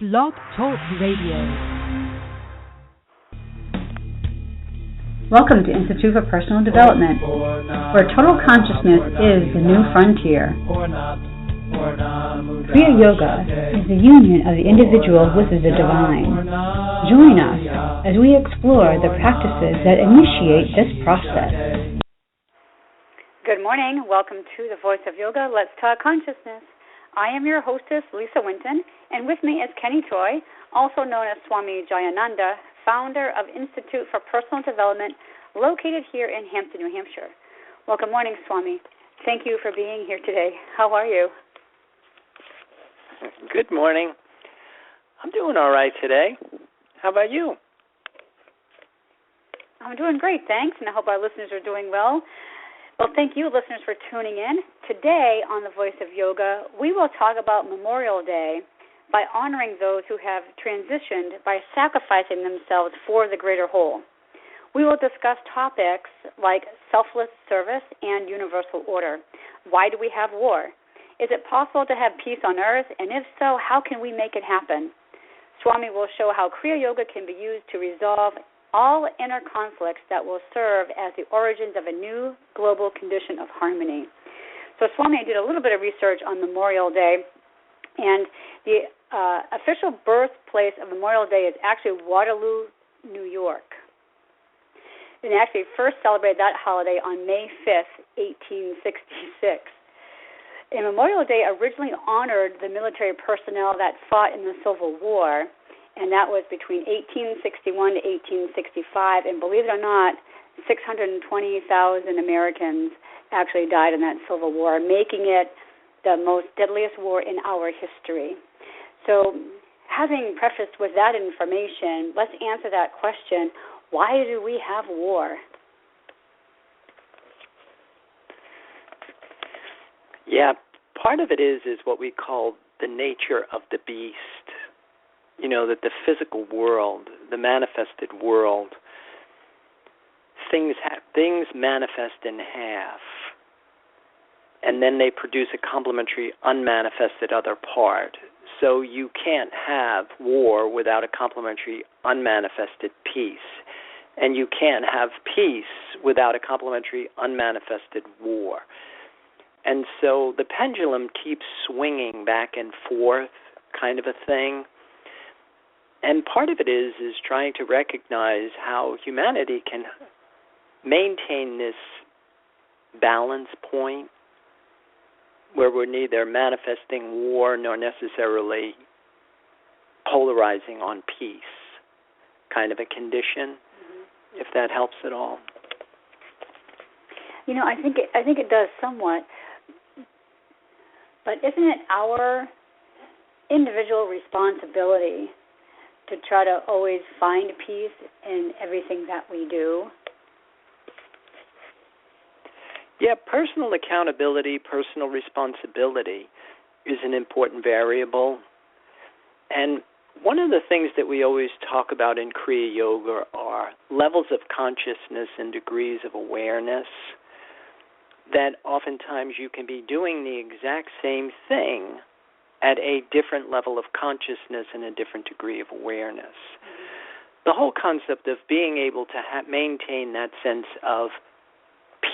Blog Talk Radio. Welcome to Institute for Personal Development, where total consciousness is the new frontier. Kriya Yoga is the union of the individual with the divine. Join us as we explore the practices that initiate this process. Good morning. Welcome to the Voice of Yoga. Let's talk consciousness. I am your hostess, Lisa Winton, and with me is Kenny Toy, also known as Swami Jayananda, founder of Institute for Personal Development, located here in Hampton, New Hampshire. Well, good morning, Swami. Thank you for being here today. How are you? Good morning. I'm doing all right today. How about you? I'm doing great, thanks, and I hope our listeners are doing well. Well, thank you, listeners, for tuning in. Today on The Voice of Yoga, we will talk about Memorial Day by honoring those who have transitioned by sacrificing themselves for the greater whole. We will discuss topics like selfless service and universal order. Why do we have war? Is it possible to have peace on earth? And if so, how can we make it happen? Swami will show how Kriya Yoga can be used to resolve all inner conflicts that will serve as the origins of a new global condition of harmony. So Swami did a little bit of research on Memorial Day, and the official birthplace of Memorial Day is actually Waterloo, New York. And they actually first celebrated that holiday on May 5th, 1866. And Memorial Day originally honored the military personnel that fought in the Civil War, and that was between 1861 to 1865. And believe it or not, 620,000 Americans actually died in that Civil War, making it the most deadliest war in our history. So having prefaced with that information, let's answer that question, why do we have war? Yeah, part of it is what we call the nature of the beast. You know, that the physical world, the manifested world, things manifest in half, and then they produce a complementary, unmanifested other part. So you can't have war without a complementary, unmanifested peace, and you can't have peace without a complementary, unmanifested war. And so the pendulum keeps swinging back and forth, kind of a thing. And part of it is trying to recognize how humanity can maintain this balance point where we're neither manifesting war nor necessarily polarizing on peace, kind of a condition, if that helps at all. You know, I think it does somewhat, but isn't it our individual responsibility to try to always find peace in everything that we do? Yeah, personal accountability, personal responsibility is an important variable. And one of the things that we always talk about in Kriya Yoga are levels of consciousness and degrees of awareness, that oftentimes you can be doing the exact same thing at a different level of consciousness and a different degree of awareness. The whole concept of being able to maintain that sense of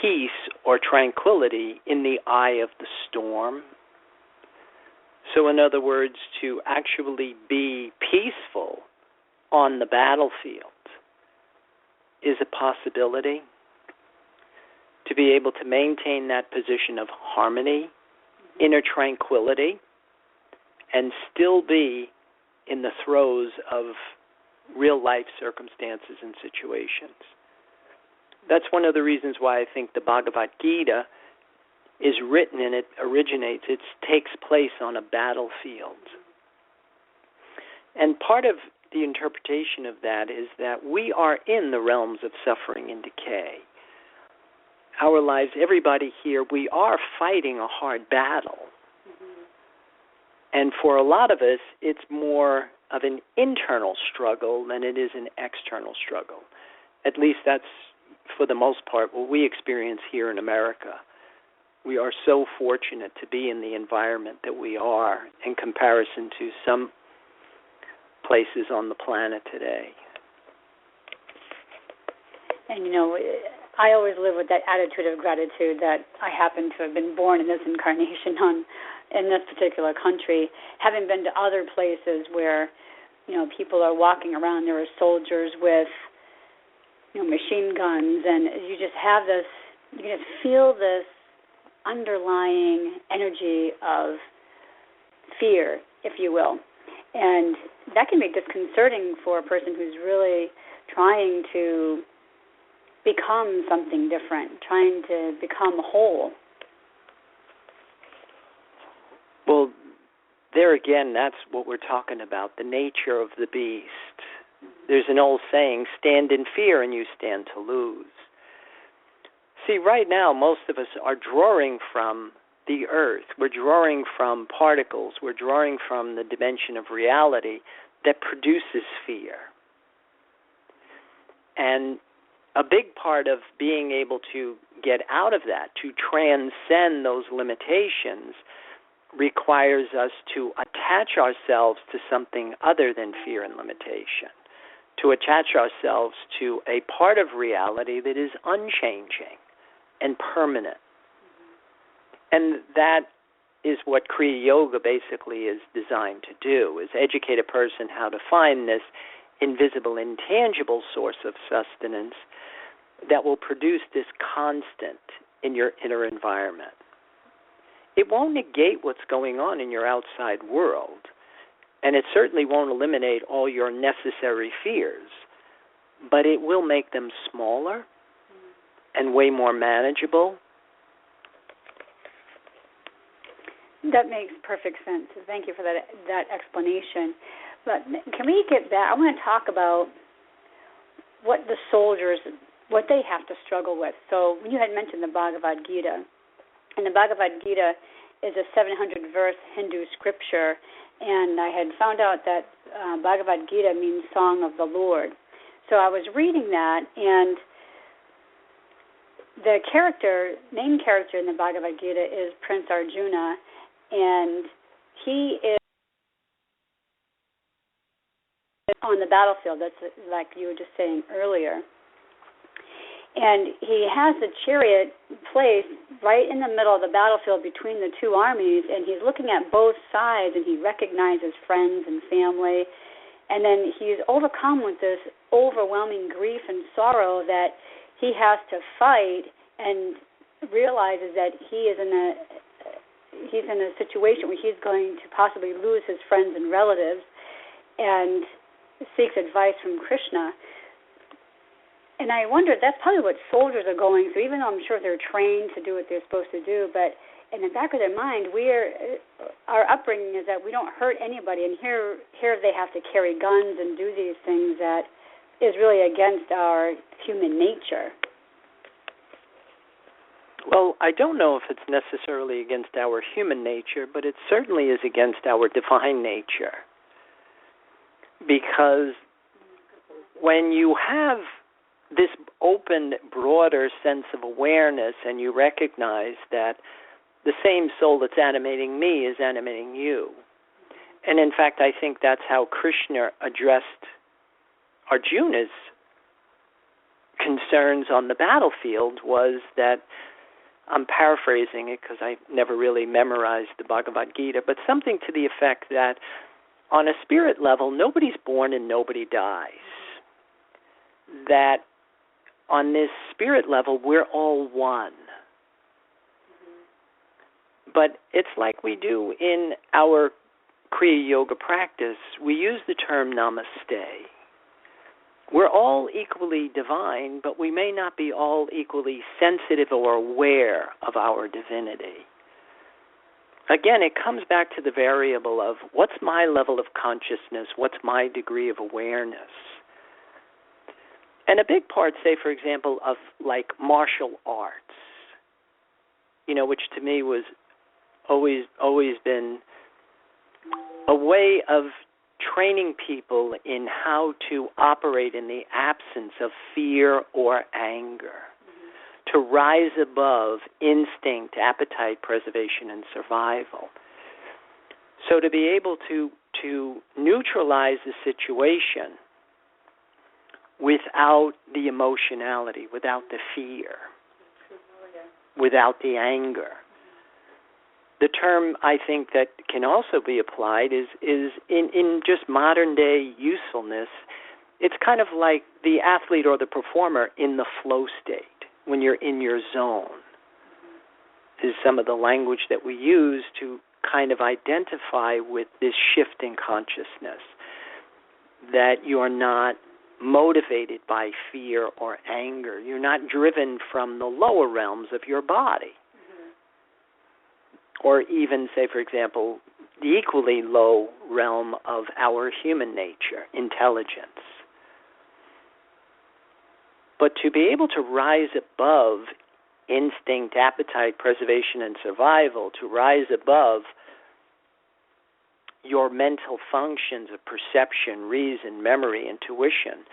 peace or tranquility in the eye of the storm. So in other words, to actually be peaceful on the battlefield is a possibility. To be able to maintain that position of harmony, inner tranquility, and still be in the throes of real-life circumstances and situations. That's one of the reasons why I think the Bhagavad Gita is written and it originates, it takes place on a battlefield. And part of the interpretation of that is that we are in the realms of suffering and decay. Our lives, everybody here, we are fighting a hard battle. And for a lot of us, it's more of an internal struggle than it is an external struggle. At least that's, for the most part, what we experience here in America. We are so fortunate to be in the environment that we are in comparison to some places on the planet today. And, I always live with that attitude of gratitude that I happen to have been born in this incarnation in this particular country, having been to other places where, people are walking around. There are soldiers with, machine guns, and you just have this, you can just feel this underlying energy of fear, if you will. And that can be disconcerting for a person who's really trying to become something different, trying to become whole. Well, there again, that's what we're talking about, the nature of the beast. There's an old saying, stand in fear and you stand to lose. See, right now, most of us are drawing from the earth. We're drawing from particles. We're drawing from the dimension of reality that produces fear. And a big part of being able to get out of that, to transcend those limitations, requires us to attach ourselves to something other than fear and limitation, to attach ourselves to a part of reality that is unchanging and permanent. And that is what Kriya Yoga basically is designed to do, is educate a person how to find this invisible, intangible source of sustenance that will produce this constant in your inner environment. It won't negate what's going on in your outside world, and it certainly won't eliminate all your necessary fears, but it will make them smaller and way more manageable. That makes perfect sense. Thank you for that explanation. But can we get back? I want to talk about what the soldiers, what they have to struggle with. So you had mentioned the Bhagavad Gita, and the Bhagavad Gita is a 700-verse Hindu scripture, and I had found out that Bhagavad Gita means Song of the Lord. So I was reading that, and the main character in the Bhagavad Gita is Prince Arjuna, and he is on the battlefield. That's like you were just saying earlier. And he has the chariot placed right in the middle of the battlefield between the two armies, and he's looking at both sides, and he recognizes friends and family. And then he's overcome with this overwhelming grief and sorrow that he has to fight, and realizes that he's in a situation where he's going to possibly lose his friends and relatives, and seeks advice from Krishna. And I wonder, that's probably what soldiers are going through, even though I'm sure they're trained to do what they're supposed to do, but in the back of their mind, our upbringing is that we don't hurt anybody, and here they have to carry guns and do these things that is really against our human nature. Well, I don't know if it's necessarily against our human nature, but it certainly is against our divine nature. Because when you have this open, broader sense of awareness, and you recognize that the same soul that's animating me is animating you. And in fact, I think that's how Krishna addressed Arjuna's concerns on the battlefield, was that, I'm paraphrasing it because I never really memorized the Bhagavad Gita, but something to the effect that on a spirit level, nobody's born and nobody dies. That on this spirit level, we're all one. But it's like we do in our Kriya Yoga practice. We use the term namaste. We're all equally divine, but we may not be all equally sensitive or aware of our divinity. Again, it comes back to the variable of what's my level of consciousness, what's my degree of awareness. And a big part, say, for example, of like martial arts, which to me was always been a way of training people in how to operate in the absence of fear or anger, to rise above instinct, appetite, preservation, and survival. So to be able to neutralize the situation without the emotionality, without the fear, without the anger. The term I think that can also be applied is in just modern day usefulness. It's kind of like the athlete or the performer in the flow state, when you're in your zone. Is some of the language that we use to kind of identify with this shift in consciousness, that you're not motivated by fear or anger. You're not driven from the lower realms of your body. Or even, say, for example, the equally low realm of our human nature, intelligence. But to be able to rise above instinct, appetite, preservation, and survival, to rise above your mental functions of perception, reason, memory, intuition,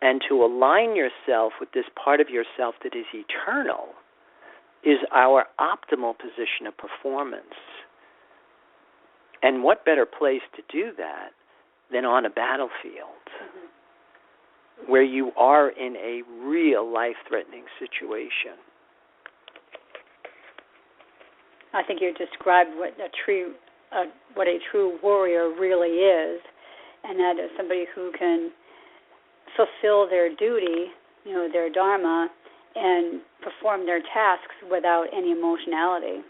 and to align yourself with this part of yourself that is eternal, is our optimal position of performance. And what better place to do that than on a battlefield, where you are in a real life-threatening situation? I think you described what a true warrior really is, and that is somebody who can fulfill their duty, their dharma, and perform their tasks without any emotionality.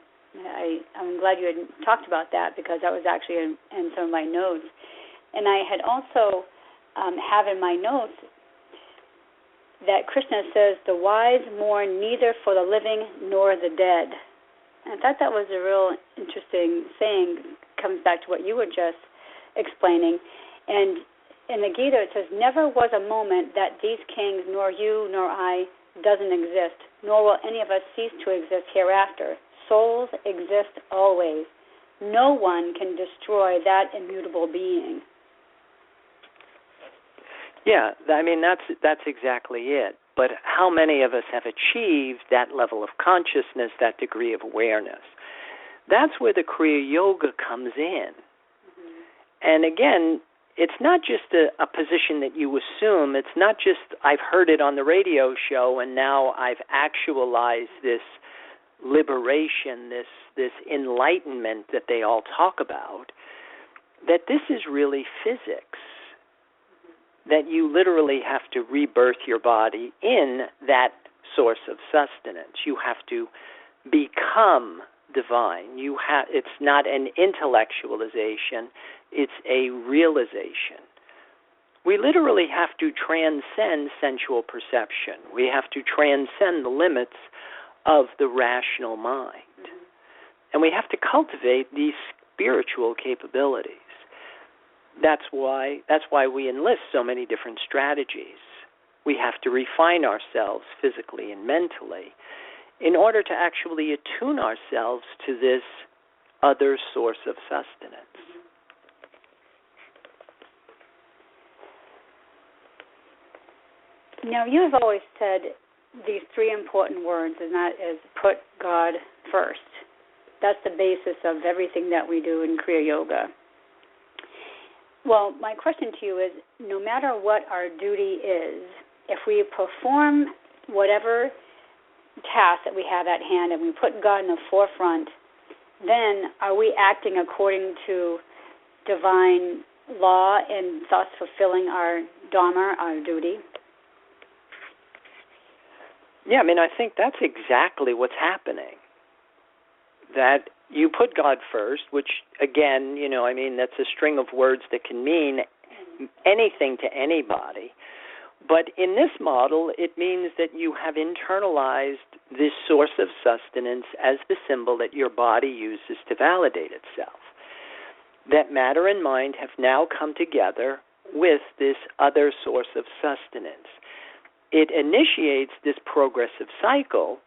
I'm glad you had talked about that, because that was actually in some of my notes. And I had also have in my notes that Krishna says, the wise mourn neither for the living nor the dead. And I thought that was a real interesting saying. Comes back to what you were just explaining. And in the Gita it says, never was a moment that these kings, nor you nor I, doesn't exist, nor will any of us cease to exist hereafter. Souls exist always. No one can destroy that immutable being. Yeah, I mean, that's exactly it. But how many of us have achieved that level of consciousness, that degree of awareness? That's where the Kriya Yoga comes in. And again, it's not just a position that you assume. It's not just I've heard it on the radio show and now I've actualized this liberation, this enlightenment that they all talk about, that this is really physics, that you literally have to rebirth your body in that source of sustenance. You have to become divine. It's not an intellectualization, it's a realization. We literally have to transcend sensual perception. We have to transcend the limits of the rational mind. And we have to cultivate these spiritual capabilities. That's why we enlist so many different strategies. We have to refine ourselves physically and mentally in order to actually attune ourselves to this other source of sustenance. Now, you have always said these three important words, and that is put God first. That's the basis of everything that we do in Kriya Yoga. Well, my question to you is, no matter what our duty is, if we perform whatever task that we have at hand and we put God in the forefront, then are we acting according to divine law and thus fulfilling our dharma, our duty? Yeah, I mean, I think that's exactly what's happening. That you put God first, which, again, that's a string of words that can mean anything to anybody. But in this model, it means that you have internalized this source of sustenance as the symbol that your body uses to validate itself. That matter and mind have now come together with this other source of sustenance. It initiates this progressive cycle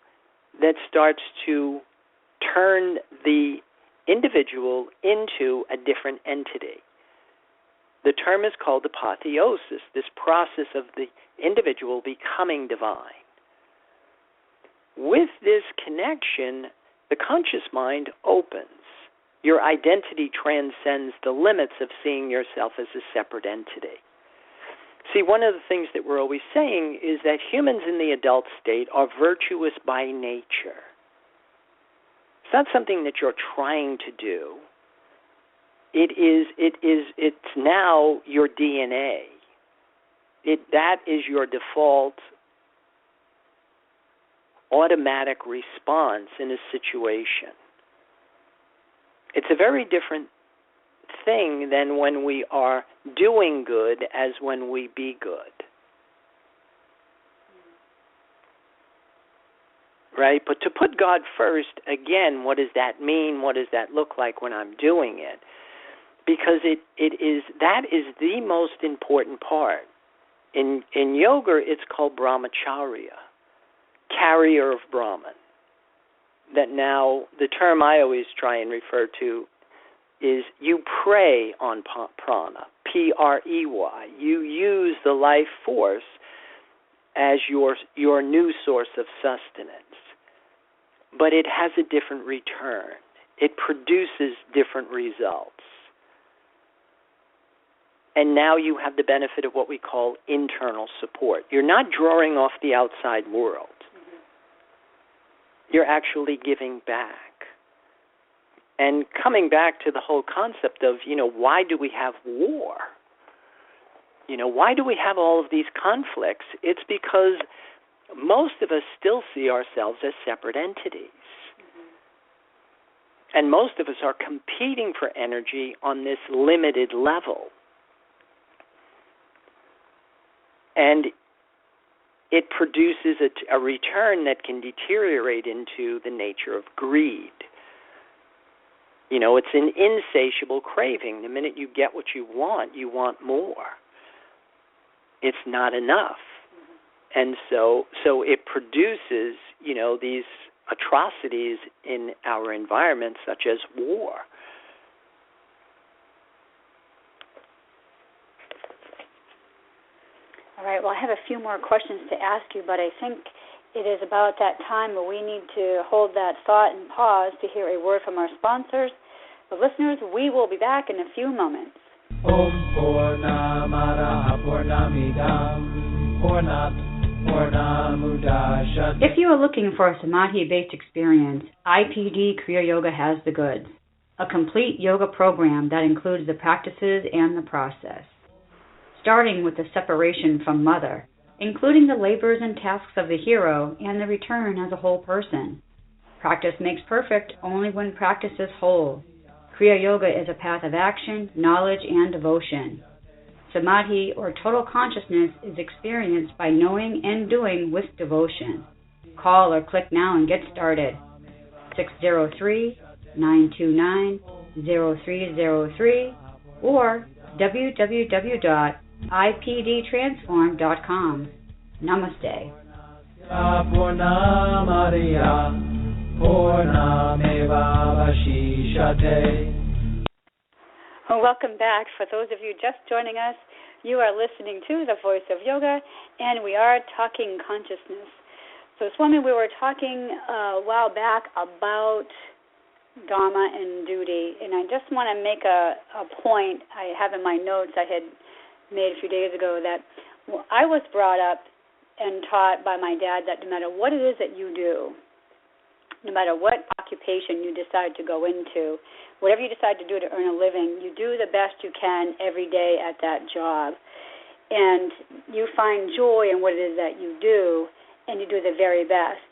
that starts to turn the individual into a different entity. The term is called apotheosis, this process of the individual becoming divine. With this connection, the conscious mind opens. Your identity transcends the limits of seeing yourself as a separate entity. See, one of the things that we're always saying is that humans in the adult state are virtuous by nature. It's not something that you're trying to do. It's now your DNA. That is your default automatic response in a situation. It's a very different thing than when we are doing good as when we be good. Right? But to put God first, again, what does that mean? What does that look like when I'm doing it? Because that is the most important part. In yoga, it's called brahmacharya, carrier of Brahman. That now, the term I always try and refer to is you prey on prana, P-R-E-Y. You use the life force as your new source of sustenance. But it has a different return. It produces different results. And now you have the benefit of what we call internal support. You're not drawing off the outside world. You're actually giving back. And coming back to the whole concept of, why do we have war? Why do we have all of these conflicts? It's because most of us still see ourselves as separate entities. And most of us are competing for energy on this limited level. And it produces a return that can deteriorate into the nature of greed. It's an insatiable craving. The minute you get what you want more. It's not enough. And so it produces, these atrocities in our environment, such as war. All right, well, I have a few more questions to ask you, but I think it is about that time where we need to hold that thought and pause to hear a word from our sponsors. But listeners, we will be back in a few moments. Om Purnamada Purnamidam Purnamudachyate. If you are looking for a Samadhi-based experience, IPD Kriya Yoga has the goods. A complete yoga program that includes the practices and the process. Starting with the separation from mother, including the labors and tasks of the hero and the return as a whole person. Practice makes perfect only when practice is whole. Kriya Yoga is a path of action, knowledge, and devotion. Samadhi, or total consciousness, is experienced by knowing and doing with devotion. Call or click now and get started. 603-929-0303 or www.ipdtransform.com. Namaste. Welcome back. For those of you just joining us, you are listening to The Voice of Yoga, and we are talking consciousness. So, Swami, we were talking a while back about Dharma and duty, and I just want to make a point I have in my notes I had made a few days ago that I was brought up and taught by my dad that no matter what it is that you do, no matter what occupation you decide to go into, whatever you decide to do to earn a living, you do the best you can every day at that job. And you find joy in what it is that you do, and you do the very best.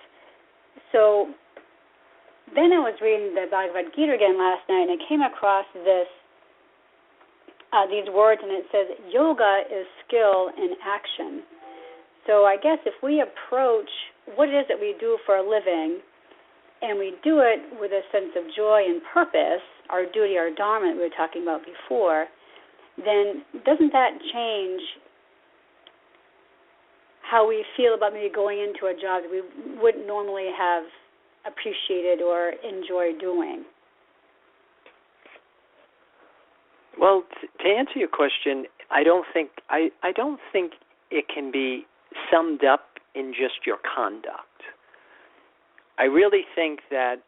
So then I was reading the Bhagavad Gita again last night, and I came across these words, and it says, yoga is skill in action. So I guess if we approach what it is that we do for a living, and we do it with a sense of joy and purpose, our duty, our dharma that we were talking about before, then doesn't that change how we feel about maybe going into a job that we wouldn't normally have appreciated or enjoyed doing? Well, to answer your question, I don't think it can be summed up in just your conduct. I really think that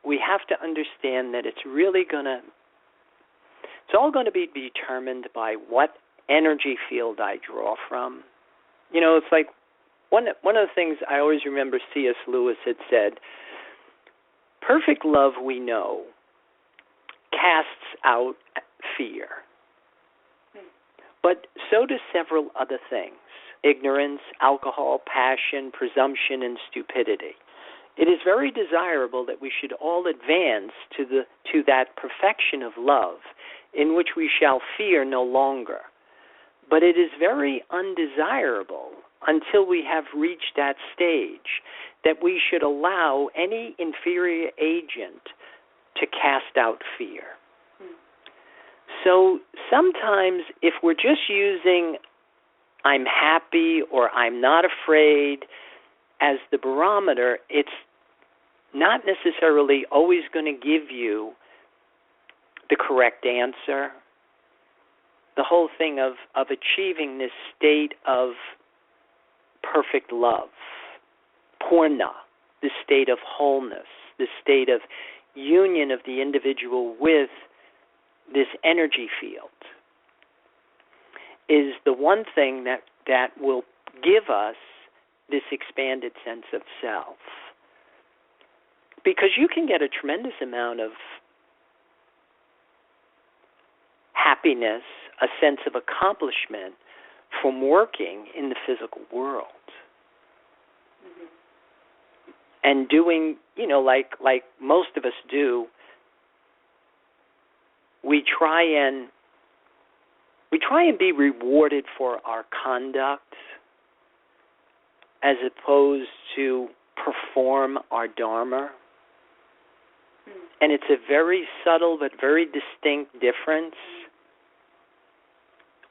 we have to understand that it's all going to be determined by what energy field I draw from. It's like one of the things I always remember C.S. Lewis had said, perfect love, we know, casts out fear. But so do several other things: ignorance, alcohol, passion, presumption, and stupidity. It is very desirable that we should all advance to that perfection of love in which we shall fear no longer. But it is very undesirable until we have reached that stage that we should allow any inferior agent to cast out fear. So sometimes if we're just using I'm happy or I'm not afraid as the barometer, it's not necessarily always going to give you the correct answer. The whole thing of achieving this state of perfect love, Prana, the state of wholeness, the state of union of the individual with this energy field, is the one thing that will give us this expanded sense of self. Because you can get a tremendous amount of happiness, a sense of accomplishment from working in the physical world. And doing, like most of us do, we try and be rewarded for our conduct as opposed to perform our dharma. And it's a very subtle but very distinct difference.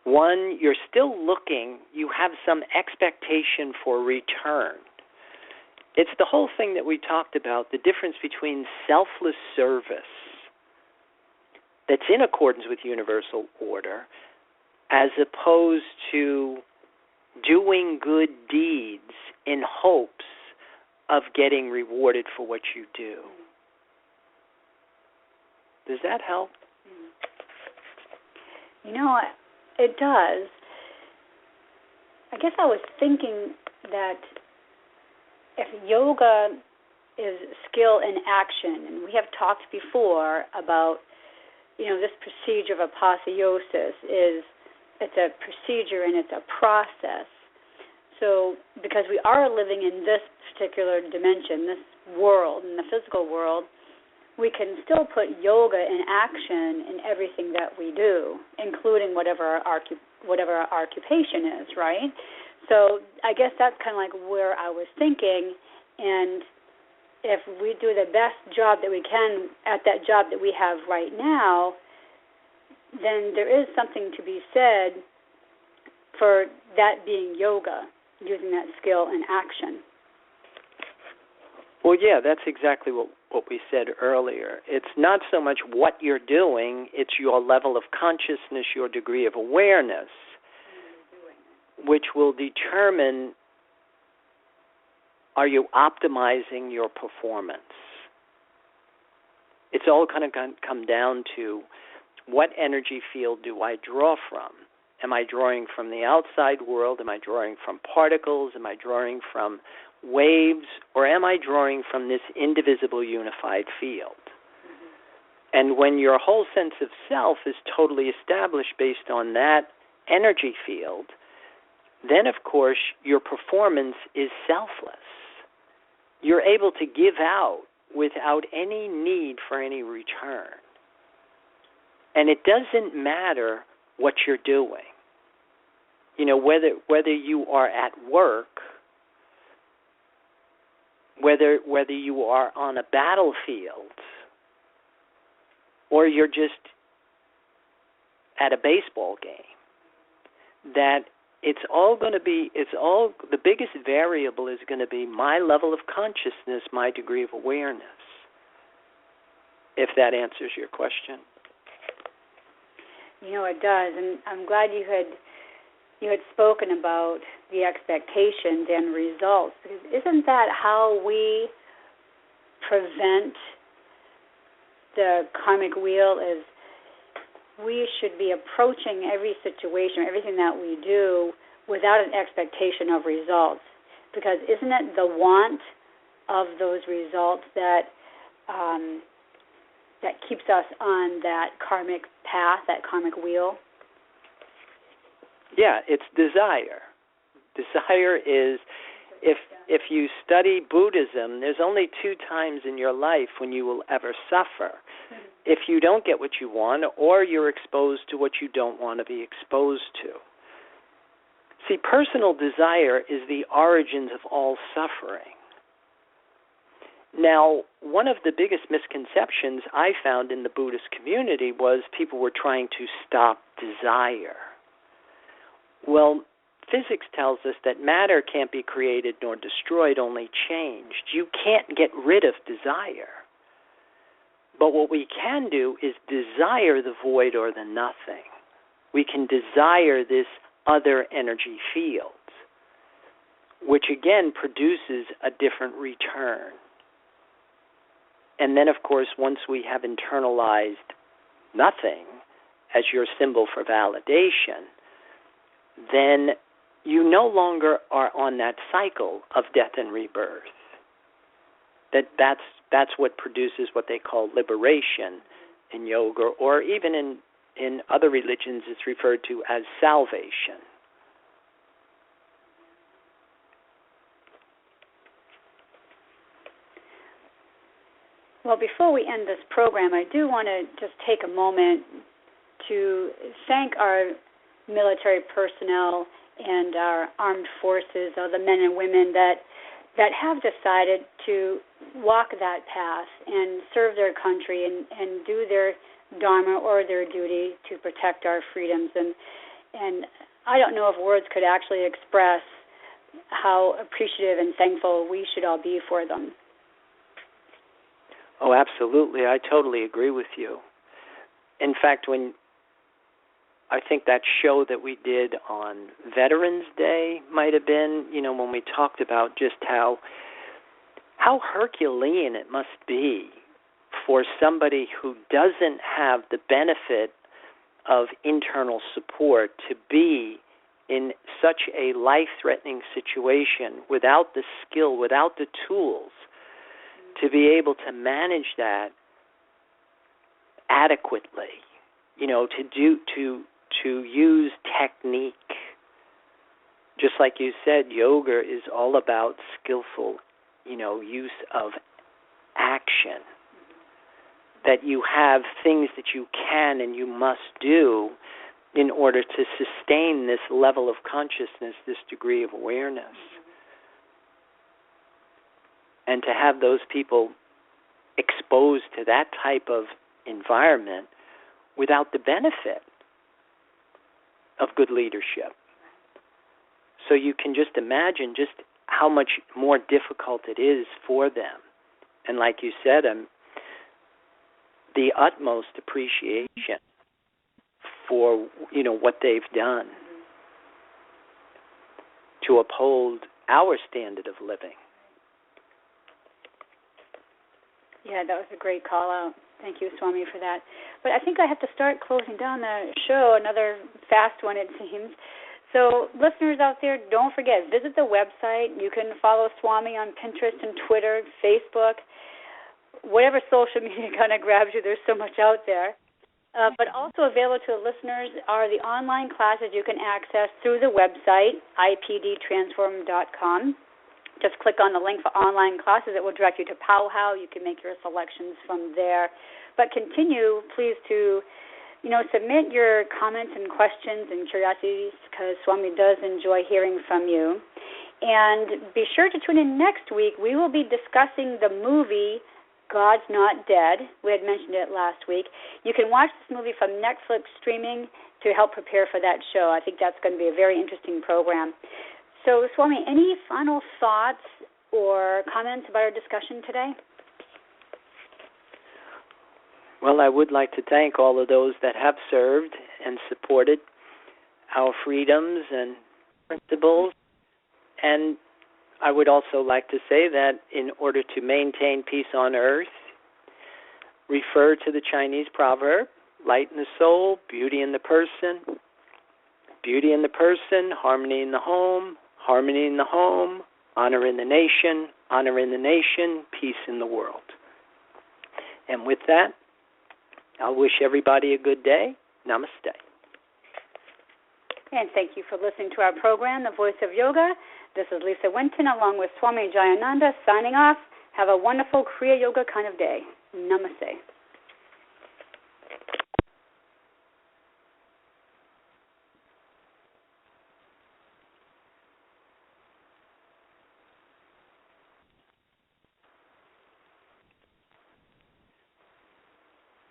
One, you're still looking, you have some expectation for return. It's the whole thing that we talked about, the difference between selfless service that's in accordance with universal order as opposed to doing good deeds in hopes of getting rewarded for what you do. Does that help? It does. I guess I was thinking that if yoga is skill in action, and we have talked before about, this procedure of apotheosis it's a procedure and it's a process. So because we are living in this particular dimension, this world, in the physical world, we can still put yoga in action in everything that we do, including whatever our occupation is, right? So I guess that's kind of like where I was thinking, and if we do the best job that we can at that job that we have right now, then there is something to be said for that being yoga, using that skill in action. Well, yeah, that's exactly what we said earlier. It's not so much what you're doing, it's your level of consciousness, your degree of awareness, which will determine, are you optimizing your performance? It's all kind of come down to what energy field do I draw from? Am I drawing from the outside world? Am I drawing from particles? Am I drawing from waves? Or am I drawing from this indivisible unified field? And when your whole sense of self is totally established based on that energy field, then, of course, your performance is selfless. You're able to give out without any need for any return. And it doesn't matter what you're doing. Whether you are at work, whether you are on a battlefield, or you're just at a baseball game, that the biggest variable is going to be my level of consciousness, my degree of awareness, if that answers your question. It does, and I'm glad you had spoken about the expectations and results, because isn't that how we prevent the karmic wheel is we should be approaching every situation, everything that we do, without an expectation of results. Because isn't it the want of those results that that keeps us on that karmic path, that karmic wheel? Yeah, it's desire. Desire is, if you study Buddhism, there's only 2 times in your life when you will ever suffer. If you don't get what you want, or you're exposed to what you don't want to be exposed to. See, personal desire is the origins of all suffering. Now, one of the biggest misconceptions I found in the Buddhist community was people were trying to stop desire. Well, physics tells us that matter can't be created nor destroyed, only changed. You can't get rid of desire. But what we can do is desire the void or the nothing. We can desire this other energy field, which again produces a different return. And then, of course, once we have internalized nothing as your symbol for validation, then you no longer are on that cycle of death and rebirth. That's what produces what they call liberation in yoga, or even in other religions it's referred to as salvation. Well, before we end this program, I do want to just take a moment to thank our military personnel and our armed forces, the men and women that have decided to walk that path and serve their country and do their dharma or their duty to protect our freedoms. And I don't know if words could actually express how appreciative and thankful we should all be for them. Oh, absolutely. I totally agree with you. In fact, I think that show that we did on Veterans Day might have been, when we talked about just how Herculean it must be for somebody who doesn't have the benefit of internal support to be in such a life-threatening situation without the skill, without the tools, to be able to manage that adequately, to use technique. Just like you said, yoga is all about skillful, use of action. That you have things that you can and you must do in order to sustain this level of consciousness, this degree of awareness. And to have those people exposed to that type of environment without the benefit of good leadership. So you can just imagine just how much more difficult it is for them. And like you said, the utmost appreciation for, what they've done to uphold our standard of living. Yeah, that was a great call out. Thank you, Swami, for that. But I think I have to start closing down the show, another fast one it seems. So listeners out there, don't forget, visit the website. You can follow Swami on Pinterest and Twitter, Facebook, whatever social media kind of grabs you. There's so much out there. But also available to the listeners are the online classes you can access through the website, ipdtransform.com. Just click on the link for online classes. It will direct you to Powwow. You can make your selections from there. But continue, please, to submit your comments and questions and curiosities, because Swami does enjoy hearing from you. And be sure to tune in next week. We will be discussing the movie God's Not Dead. We had mentioned it last week. You can watch this movie from Netflix streaming to help prepare for that show. I think that's going to be a very interesting program. So, Swami, any final thoughts or comments about our discussion today? Well, I would like to thank all of those that have served and supported our freedoms and principles. And I would also like to say that in order to maintain peace on earth, refer to the Chinese proverb, light in the soul, beauty in the person, harmony in the home, honor in the nation, peace in the world. And with that, I'll wish everybody a good day. Namaste. And thank you for listening to our program, The Voice of Yoga. This is Lisa Winton along with Swami Jayananda signing off. Have a wonderful Kriya Yoga kind of day. Namaste.